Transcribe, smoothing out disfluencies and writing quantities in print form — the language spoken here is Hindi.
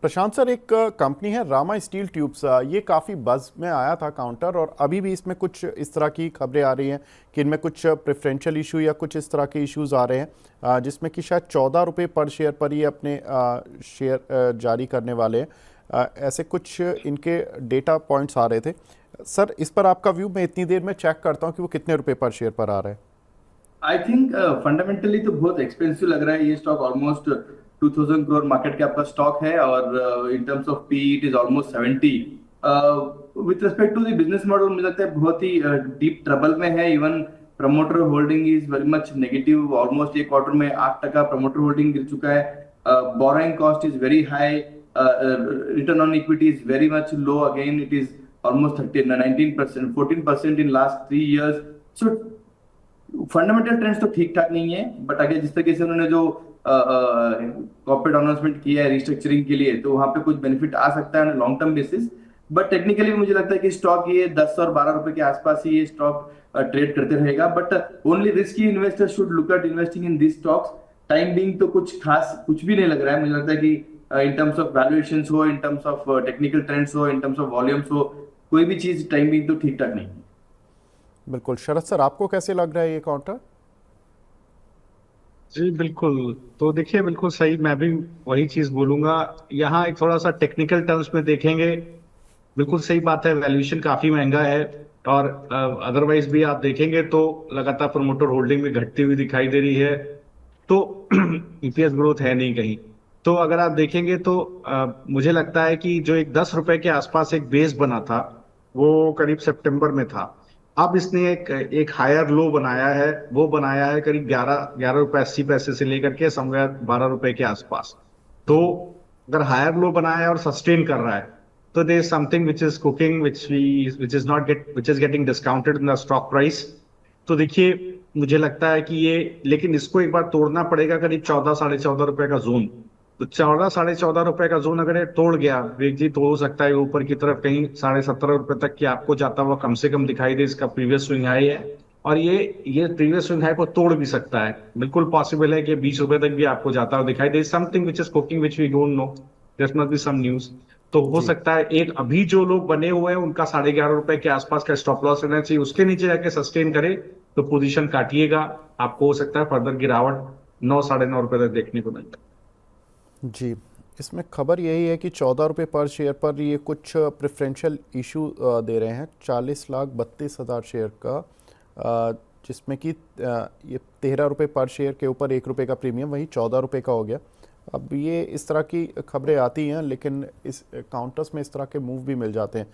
प्रशांत सर, एक कंपनी है रामा स्टील ट्यूब्स, ये काफ़ी बज़ में आया था काउंटर, और अभी भी इसमें कुछ इस तरह की खबरें आ रही हैं कि इनमें कुछ प्रेफरेंशियल इशू या कुछ इस तरह के इश्यूज आ रहे हैं, जिसमें कि शायद 14 रुपये पर शेयर पर ये अपने शेयर जारी करने वाले हैं। ऐसे कुछ इनके डेटा पॉइंट्स आ रहे थे। सर, इस पर आपका व्यू? मैं इतनी देर में चेक करता हूँ कि वो कितने रुपए पर शेयर पर आ रहा है। आई थिंक फंडामेंटली तो बहुत एक्सपेंसिव लग रहा है ये stock. Almost 2000 crore market cap का स्टॉक है और in terms of P it is almost 70। With respect to the business model मुझे लगता है बहुत ही डीप ट्रबल में है। Even promoter holding is very much negative. Almost एक क्वार्टर में 8% प्रमोटर होल्डिंग गिर चुका है। Borrowing cost is very high. Return on equity is very much low. Again it is almost 19%, 14% in last 3 years। So fundamental trends तो ठीक ठाक नहीं है, बट अगर जिस तरीके से उन्होंने जो कॉर्पोरेट अनाउंसमेंट किया है रिस्ट्रक्चरिंग के लिए, तो वहां पे कुछ बेनिफिट आ सकता है long term basis. But technically मुझे लगता है कि स्टॉक ये 10 और 12 रुपए के आसपास ही ये स्टॉक ट्रेड करते रहेगा। But only risky investor should look at investing in this stocks. Time being तो कुछ खास कुछ भी नहीं लग रहा है। मुझे लगता है कि इन टर्म्स ऑफ वैल्यूएशन हो, इन टर्म्स ऑफ टेक्निकल ट्रेंड्स हो, इन टर्म्स ऑफ वॉल्यूम्स हो, कोई भी चीज टाइम बिंग तो ठीक ठाक नहीं है। बिल्कुल। शरद सर, आपको कैसे लग रहा है ये काउंटर? जी बिल्कुल। तो देखिए, बिल्कुल सही, मैं भी वही चीज बोलूंगा। यहाँ एक थोड़ा सा टेक्निकल टर्म्स में देखेंगे, बिल्कुल सही बात है, वैल्यूएशन काफी महंगा है। और अदरवाइज भी आप देखेंगे तो लगातार प्रमोटर होल्डिंग भी घटती हुई दिखाई दे रही है। तो ईपीएस ग्रोथ है नहीं कहीं। तो अगर आप देखेंगे तो मुझे लगता है कि जो एक 10 रुपए के आसपास एक बेस बना था, वो करीब सितंबर में था। अब इसने एक एक हायर लो बनाया है। वो बनाया है करीब 11 11 रुपए 80 पैसे से लेकर के समवेयर 12 रुपए के आसपास। तो अगर हायर लो बनाया है और सस्टेन कर रहा है, तो there is something which is cooking, which is getting discounted in the stock price. तो देखिए, मुझे लगता है कि ये, लेकिन इसको एक बार तोड़ना पड़ेगा करीब 14 14.5 रुपए का जोन। तो 14 14.5 रुपए का जोन अगर ये तोड़ गया वेग जी, तो हो सकता है ऊपर की तरफ कहीं 17.5 रुपए तक की आपको जाता हुआ कम से कम दिखाई दे। इसका प्रीवियस स्विंग हाई है, और ये प्रीवियस स्विंग हाई को तोड़ भी सकता है। बिल्कुल पॉसिबल है कि 20 रुपए तक भी आपको जाता हुआ दिखाई दे। Something which is cooking which we don't know, there must be some news. तो हो जी। सकता है एक अभी जो लोग बने हुए हैं उनका 11.5 रुपए के आसपास का स्टॉप लॉस रहना चाहिए, उसके नीचे जाके सस्टेन करे तो पोजीशन काटिएगा। आपको हो सकता है फर्दर गिरावट 9 9.5 रुपए तक देखने को मिलता है। जी। इसमें खबर यही है कि 14 रुपये पर शेयर पर ये कुछ प्रेफरेंशियल इशू दे रहे हैं, 40,32,000 शेयर का, जिसमें कि ये 13 रुपये पर शेयर के ऊपर 1 रुपये का प्रीमियम, वही 14 रुपये का हो गया। अब ये इस तरह की खबरें आती हैं, लेकिन इस काउंटर्स में इस तरह के मूव भी मिल जाते हैं।